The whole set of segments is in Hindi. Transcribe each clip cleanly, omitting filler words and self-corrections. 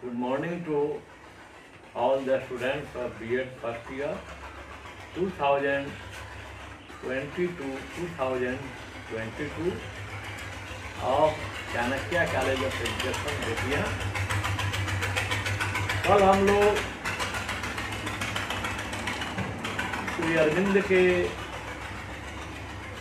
Good morning to all the students of B.Ed first year 2022 of Chanakya college of education Bettiah. कल हम लोग श्री अरविंद के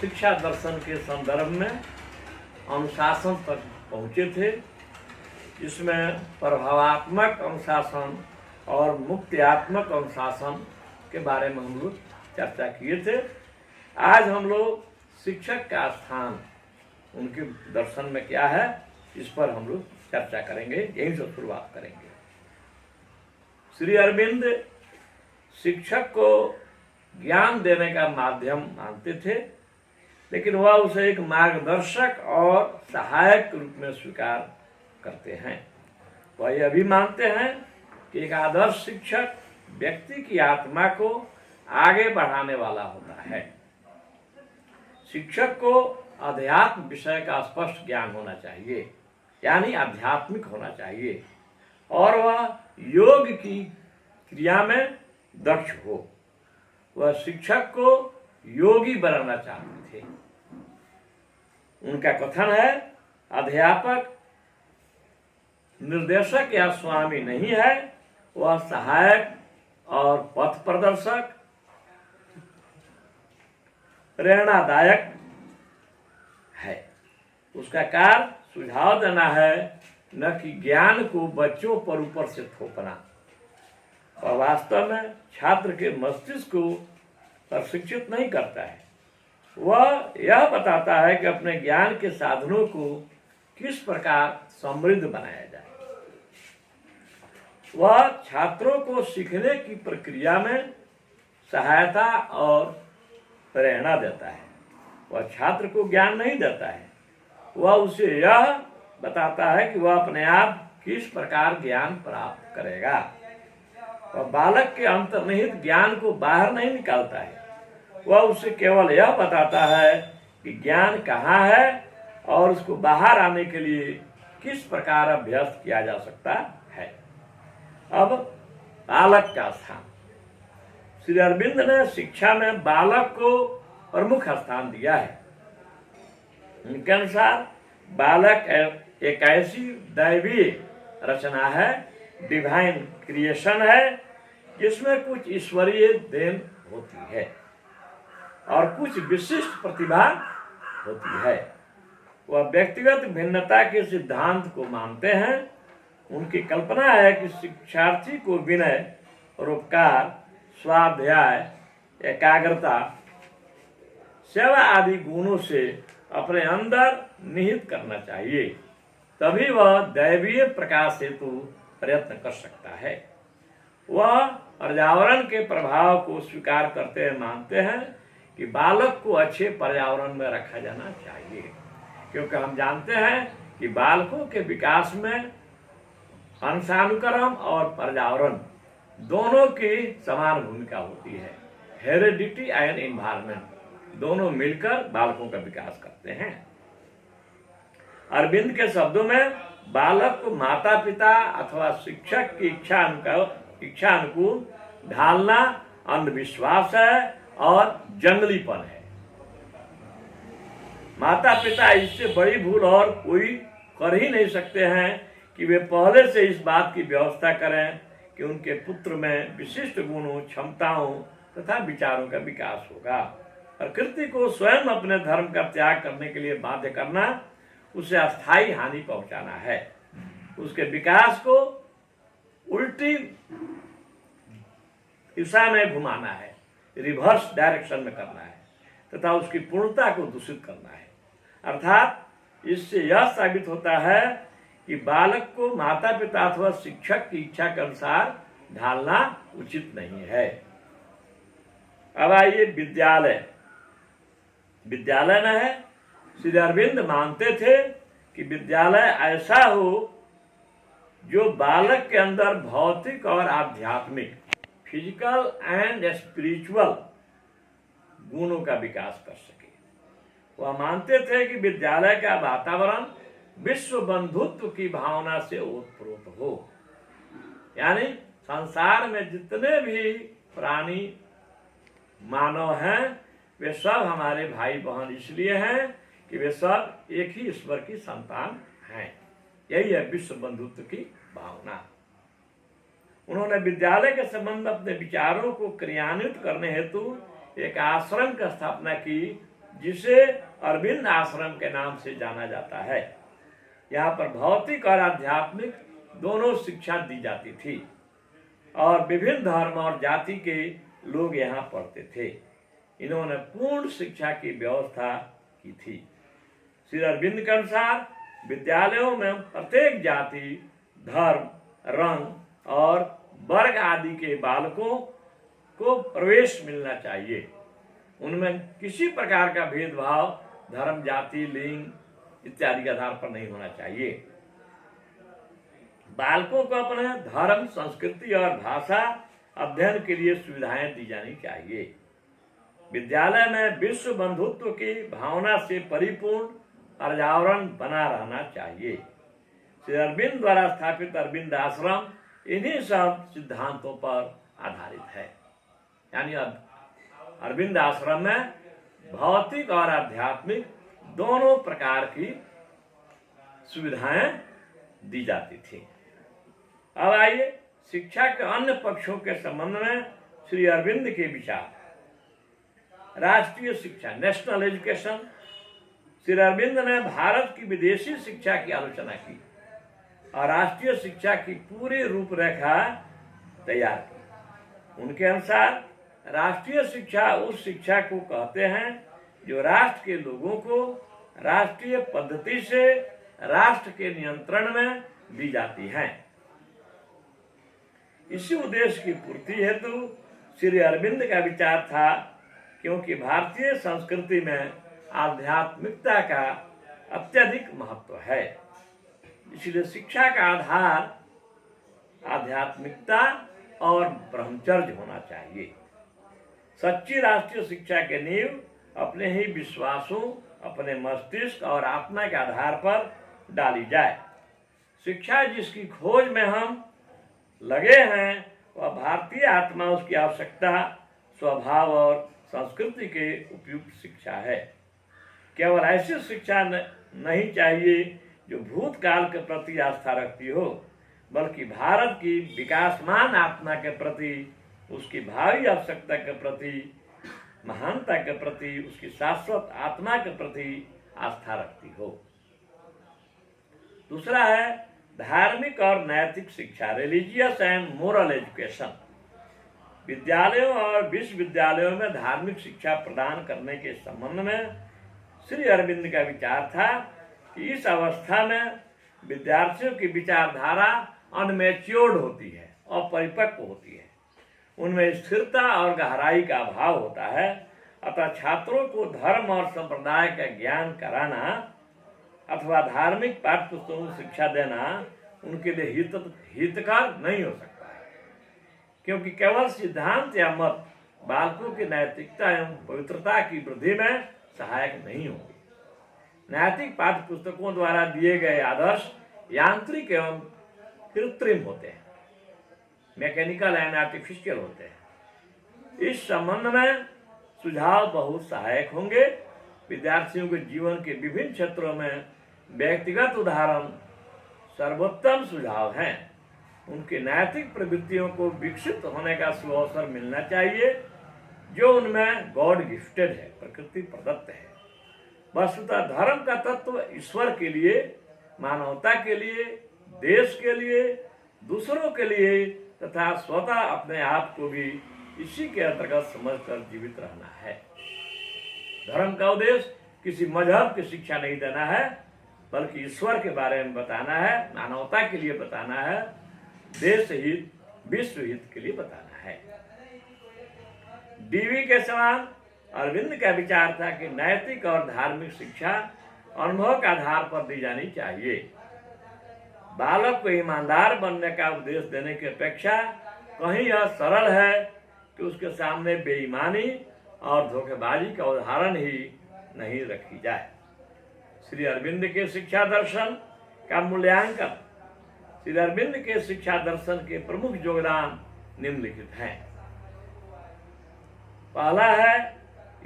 शिक्षा दर्शन के संदर्भ में अनुशासन तक पहुँचे थे। इसमें प्रभावात्मक अनुशासन और मुक्त्यात्मक अनुशासन के बारे में हम लोग चर्चा किए थे। आज हम लोग शिक्षक का स्थान उनके दर्शन में क्या है, इस पर हम लोग चर्चा करेंगे। यहीं से शुरुआत करेंगे। श्री अरविंद शिक्षक को ज्ञान देने का माध्यम मानते थे, लेकिन वह उसे एक मार्गदर्शक और सहायक के रूप में स्वीकार करते हैं। वह यह भी मानते हैं कि एक आदर्श शिक्षक व्यक्ति की आत्मा को आगे बढ़ाने वाला होता है। शिक्षक को अध्यात्म विषय का स्पष्ट ज्ञान होना चाहिए, यानी आध्यात्मिक होना चाहिए, और वह योग की क्रिया में दक्ष हो। वह शिक्षक को योगी बनाना चाहते थे। उनका कथन है, अध्यापक निर्देशक या स्वामी नहीं है, वह सहायक और पथ प्रदर्शक, प्रेरणादायक है। उसका कार्य सुझाव देना है, न कि ज्ञान को बच्चों पर ऊपर से थोपना। और वास्तव में छात्र के मस्तिष्क को प्रशिक्षित नहीं करता है। वह यह बताता है कि अपने ज्ञान के साधनों को किस प्रकार समृद्ध बनाया जाए। वह छात्रों को सीखने की प्रक्रिया में सहायता और प्रेरणा देता है। वह छात्र को ज्ञान नहीं देता है, वह उसे यह बताता है कि वह अपने आप किस प्रकार ज्ञान प्राप्त करेगा। वह बालक के अंतर्निहित ज्ञान को बाहर नहीं निकालता है, वह उसे केवल यह बताता है कि ज्ञान कहाँ है और उसको बाहर आने के लिए किस प्रकार अभ्यास किया जा सकता है। अब बालक का स्थान। श्री अरविंद ने शिक्षा में बालक को प्रमुख स्थान दिया है। उनके अनुसार बालक एक ऐसी दैवीय रचना है, डिवाइन क्रिएशन है, जिसमें कुछ ईश्वरीय देन होती है और कुछ विशिष्ट प्रतिभा होती है। वह व्यक्तिगत भिन्नता के सिद्धांत को मानते हैं। उनकी कल्पना है कि शिक्षार्थी को विनय, परोपकार, स्वाध्याय, एकाग्रता, सेवा आदि गुणों से अपने अंदर निहित करना चाहिए, तभी वह दैवीय प्रकाश हेतु प्रयत्न कर सकता है। वह पर्यावरण के प्रभाव को स्वीकार करते हुए मानते हैं कि बालक को अच्छे पर्यावरण में रखा जाना चाहिए, क्योंकि हम जानते हैं कि बालकों के विकास में अंशानुक्रम और पर्यावरण दोनों की समान भूमिका होती है। हेरिडिटी एंड एनवायरनमेंट दोनों मिलकर बालकों का विकास करते हैं। अरविंद के शब्दों में बालक को माता पिता अथवा शिक्षक की इच्छा अनुकूल ढालना अंधविश्वास है और जंगलीपन है। माता पिता इससे बड़ी भूल और कोई कर ही नहीं सकते हैं कि वे पहले से इस बात की व्यवस्था करें कि उनके पुत्र में विशिष्ट गुणों, क्षमताओं तथा विचारों का विकास होगा। प्रकृति को स्वयं अपने धर्म का त्याग करने के लिए बाध्य करना उसे अस्थायी हानि पहुंचाना है। उसके विकास को उल्टी दिशा में घुमाना है, रिवर्स डायरेक्शन में करना है, तथा उसकी पूर्णता को दूषित करना है। अर्थात इससे यह साबित होता है कि बालक को माता पिता अथवा शिक्षक की इच्छा के अनुसार ढालना उचित नहीं है। अब आइए विद्यालय में है। श्री अरविंद मानते थे कि विद्यालय ऐसा हो जो बालक के अंदर भौतिक और आध्यात्मिक, फिजिकल एंड स्पिरिचुअल गुणों का विकास कर सके। वह मानते थे कि विद्यालय का वातावरण विश्व बंधुत्व की भावना से ओतप्रोत हो। यानी संसार में जितने भी प्राणी मानव हैं वे सब हमारे भाई बहन इसलिए हैं कि वे सब एक ही ईश्वर की संतान हैं। यही है विश्व बंधुत्व की भावना। उन्होंने विद्यालय के संबंध अपने विचारों को क्रियान्वित करने हेतु एक आश्रम की स्थापना की, जिसे अरविंद आश्रम के नाम से जाना जाता है। यहाँ पर भौतिक और आध्यात्मिक दोनों शिक्षा दी जाती थी और विभिन्न धर्म और जाति के लोग यहाँ पढ़ते थे। इन्होंने पूर्ण शिक्षा की व्यवस्था की थी। श्री अरविंद के अनुसार विद्यालयों में प्रत्येक जाति, धर्म, रंग और वर्ग आदि के बालकों को प्रवेश मिलना चाहिए। उनमें किसी प्रकार का भेदभाव धर्म, जाति, लिंग इत्यादि के आधार पर नहीं होना चाहिए। बालकों को अपने धर्म, संस्कृति और भाषा अध्ययन के लिए सुविधाएं दी जानी चाहिए। विद्यालय में विश्व बंधुत्व की भावना से परिपूर्ण पर्यावरण बना रहना चाहिए। श्री अरविंद द्वारा स्थापित अरविंद आश्रम इन्हीं सब सिद्धांतों पर आधारित है। यानी अरविंद आश्रम में भौतिक और आध्यात्मिक दोनों प्रकार की सुविधाएं दी जाती थी। अब आइए शिक्षा के अन्य पक्षों के संबंध में श्री अरविंद के विचार। राष्ट्रीय शिक्षा, नेशनल एजुकेशन। श्री अरविंद ने भारत की विदेशी शिक्षा की आलोचना की और राष्ट्रीय शिक्षा की पूरी रूपरेखा तैयार की। उनके अनुसार राष्ट्रीय शिक्षा उस शिक्षा को कहते हैं जो राष्ट्र के लोगों को राष्ट्रीय पद्धति से राष्ट्र के नियंत्रण में दी जाती है। इसी उद्देश्य की पूर्ति हेतु श्री अरविंद का विचार था, क्योंकि भारतीय संस्कृति में आध्यात्मिकता का अत्यधिक महत्व है, इसलिए शिक्षा का आधार आध्यात्मिकता और ब्रह्मचर्य होना चाहिए। सच्ची राष्ट्रीय शिक्षा के नींव अपने ही विश्वासों, अपने मस्तिष्क और आत्मा के आधार पर डाली जाए। शिक्षा जिसकी खोज में हम लगे हैं वह भारतीय आत्मा, उसकी आवश्यकता, स्वभाव और संस्कृति के उपयुक्त शिक्षा है। केवल ऐसी शिक्षा नहीं चाहिए जो भूतकाल के प्रति आस्था रखती हो, बल्कि भारत की विकासमान आत्मा के प्रति, उसकी भावी आवश्यकता के प्रति, महानता के प्रति, उसकी शाश्वत आत्मा के प्रति आस्था रखती हो। दूसरा है धार्मिक और नैतिक शिक्षा, रिलीजियस एंड मोरल एजुकेशन। विद्यालयों और विश्वविद्यालयों में धार्मिक शिक्षा प्रदान करने के संबंध में श्री अरविंद का विचार था कि इस अवस्था में विद्यार्थियों की विचारधारा अनमेच्योर्ड होती है, अपरिपक्व होती है, उनमें स्थिरता और गहराई का अभाव होता है। अतः छात्रों को धर्म और संप्रदाय का ज्ञान कराना अथवा धार्मिक पाठ्य पुस्तकों की शिक्षा देना उनके लिए हितकर नहीं हो सकता है, क्योंकि केवल सिद्धांत या मत बालकों की नैतिकता एवं पवित्रता की वृद्धि में सहायक नहीं होगी। नैतिक पाठ्य पुस्तकों द्वारा दिए गए आदर्श यांत्रिक एवं कृत्रिम होते हैं, मैकेनिकल एंड आर्टिफिशियल होते हैं। इस संबंध में सुझाव बहुत सहायक होंगे। विद्यार्थियों के जीवन के विभिन्न क्षेत्रों में व्यक्तिगत उदाहरण सर्वोत्तम सुझाव हैं। उनकी नैतिक प्रवृत्तियों को विकसित होने का सुअवसर मिलना चाहिए, जो उनमें गॉड गिफ्टेड है, प्रकृति प्रदत्त है। वस्तुतः धर्म का तत्व ईश्वर के लिए, मानवता के लिए, देश के लिए, दूसरों के लिए तथा स्वतः अपने आप को भी इसी के अंतर्गत समझकर जीवित रहना है। धर्म का उद्देश्य किसी मजहब की शिक्षा नहीं देना है, बल्कि ईश्वर के बारे में बताना है, मानवता के लिए बताना है, देश हित, विश्व हित के लिए बताना है। डीवी के समान अरविंद का विचार था कि नैतिक और धार्मिक शिक्षा अनुभव के आधार पर दी जानी चाहिए। बालक को ईमानदार बनने का उपदेश देने की अपेक्षा कहीं यह सरल है कि उसके सामने बेईमानी और धोखेबाजी का उदाहरण ही नहीं रखी जाए। श्री अरविंद के शिक्षा दर्शन का मूल्यांकन श्री अरविंद के शिक्षा दर्शन के प्रमुख योगदान निम्नलिखित हैं। पहला है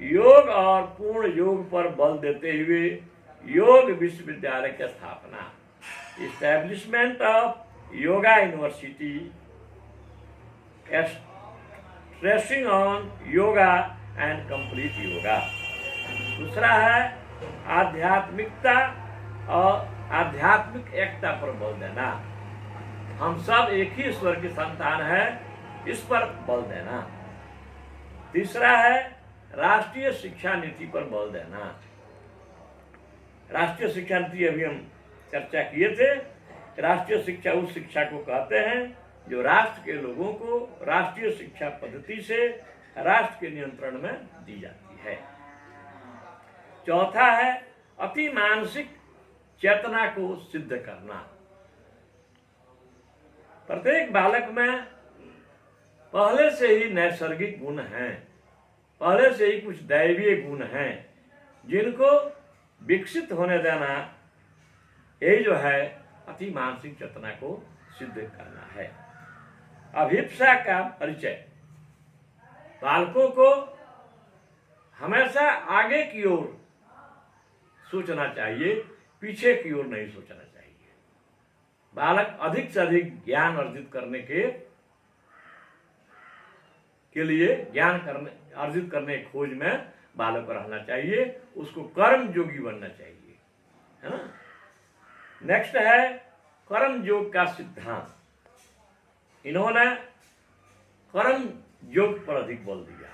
योग और पूर्ण योग पर बल देते हुए योग विश्वविद्यालय की स्थापना, establishment of yoga university, stressing on yoga and complete yoga. दूसरा है आध्यात्मिकता और आध्यात्मिक एकता पर बल देना, हम सब एक ही ईश्वर की संतान है, इस पर बल देना। तीसरा है राष्ट्रीय शिक्षा नीति पर बल देना। राष्ट्रीय शिक्षा नीति अभी हम चर्चा किए थे। राष्ट्रीय शिक्षा उस शिक्षा को कहते हैं जो राष्ट्र के लोगों को राष्ट्रीय शिक्षा पद्धति से राष्ट्र के नियंत्रण में दी जाती है। चौथा है अति मानसिक चेतना को सिद्ध करना। प्रत्येक बालक में पहले से ही नैसर्गिक गुण हैं, पहले से ही कुछ दैवीय गुण हैं जिनको विकसित होने देना, यही जो है अति मानसिक चेतना को सिद्ध करना है। अभिप्सा का परिचय, बालकों को हमेशा आगे की ओर सोचना चाहिए, पीछे की ओर नहीं सोचना चाहिए। बालक अधिक से अधिक ज्ञान अर्जित करने के लिए अर्जित करने की खोज में बालक को रहना चाहिए, उसको कर्म योगी बनना चाहिए, है ना। नेक्स्ट है कर्म योग का सिद्धांत। इन्होंने कर्म योग पर अधिक बल दिया,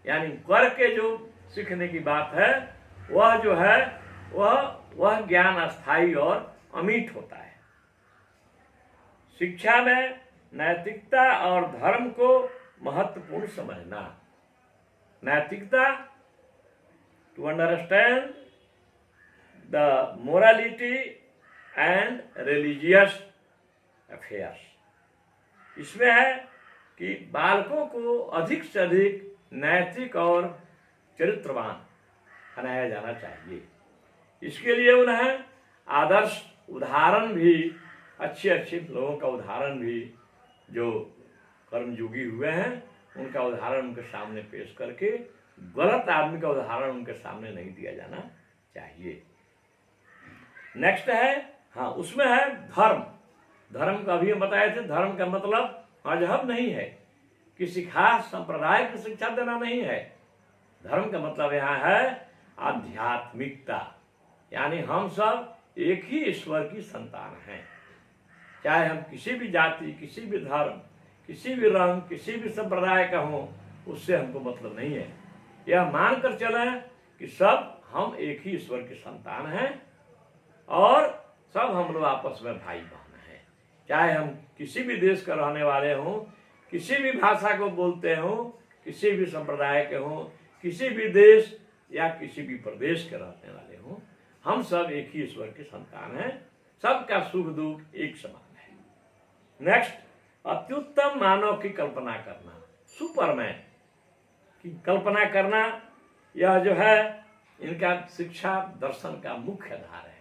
यानी कर के जो सीखने की बात है वह जो है वह ज्ञान अस्थायी और अमिट होता है। शिक्षा में नैतिकता और धर्म को महत्वपूर्ण समझना। नैतिकता, to understand the morality and religious affairs. इसमें है कि बालकों को अधिक से अधिक नैतिक और चरित्रवान बनाया जाना चाहिए। इसके लिए उन्हें आदर्श उदाहरण भी, अच्छे अच्छे लोगों का उदाहरण भी, जो कर्मयोगी हुए हैं उनका उदाहरण उनके सामने पेश करके गलत आदमी का उदाहरण उनके सामने नहीं दिया जाना चाहिए। नेक्स्ट है, हाँ उसमें है धर्म। धर्म का अभी हम बताए थे, धर्म का मतलब मजहब नहीं है, किसी खास संप्रदाय की शिक्षा देना नहीं है। धर्म का मतलब यहाँ है आध्यात्मिकता, यानी हम सब एक ही ईश्वर की संतान हैं। चाहे हम किसी भी जाति, किसी भी धर्म, किसी भी रंग, किसी भी संप्रदाय का हो, उससे हमको मतलब नहीं है। यह मानकर चलें कि सब हम एक ही ईश्वर की संतान हैं और सब हम लोग आपस में भाई बहन हैं। चाहे हम किसी भी देश का रहने वाले हों, किसी भी भाषा को बोलते हों, किसी भी संप्रदाय के हों, किसी भी देश या किसी भी प्रदेश के रहने वाले हों, हम सब एक ही ईश्वर की संतान हैं, सबका सुख दुख एक समान है। नेक्स्ट, अत्युत्तम मानव की कल्पना करना, सुपरमैन की कल्पना करना, यह जो है इनका शिक्षा दर्शन का मुख्य आधार है।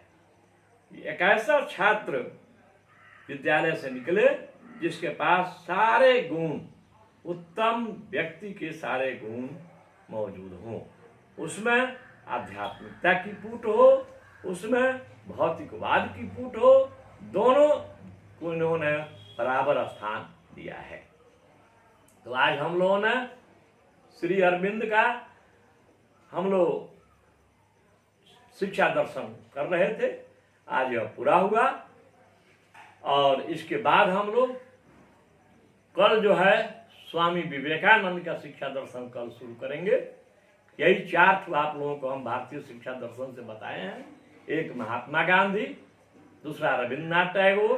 एक ऐसा छात्र विद्यालय से निकले जिसके पास सारे गुण, उत्तम व्यक्ति के सारे गुण मौजूद हों, उसमें आध्यात्मिकता की फूट हो, उसमें भौतिकवाद की फूट हो, दोनों को इन्होंने बराबर स्थान दिया है। तो आज हम लोगों ने श्री अरविंद का हम लोग शिक्षा दर्शन कर रहे थे, आज यह पूरा हुआ और इसके बाद हम लोग कल जो है स्वामी विवेकानंद का शिक्षा दर्शन कल शुरू करेंगे। यही 4 आप लोगों को हम भारतीय शिक्षा दर्शन से बताए हैं। एक महात्मा गांधी, दूसरा रविन्द्रनाथ टैगोर,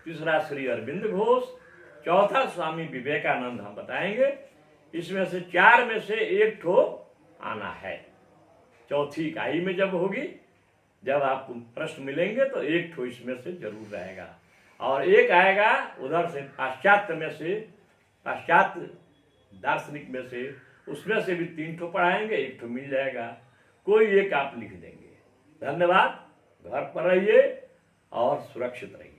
तीसरा श्री अरविंद घोष, चौथा स्वामी विवेकानंद हम बताएंगे। इसमें से 4 में से एक ठो आना है। चौथी इकाई में जब होगी, जब आपको प्रश्न मिलेंगे तो एक ठो इसमें से जरूर रहेगा और एक आएगा उधर से पाश्चात्य में से, पाश्चात्य दार्शनिक में से, उसमें से भी 3 ठो पढ़ाएंगे, एक ठो मिल जाएगा, कोई एक आप लिख देंगे। धन्यवाद। घर पर रहिए और सुरक्षित रहिए।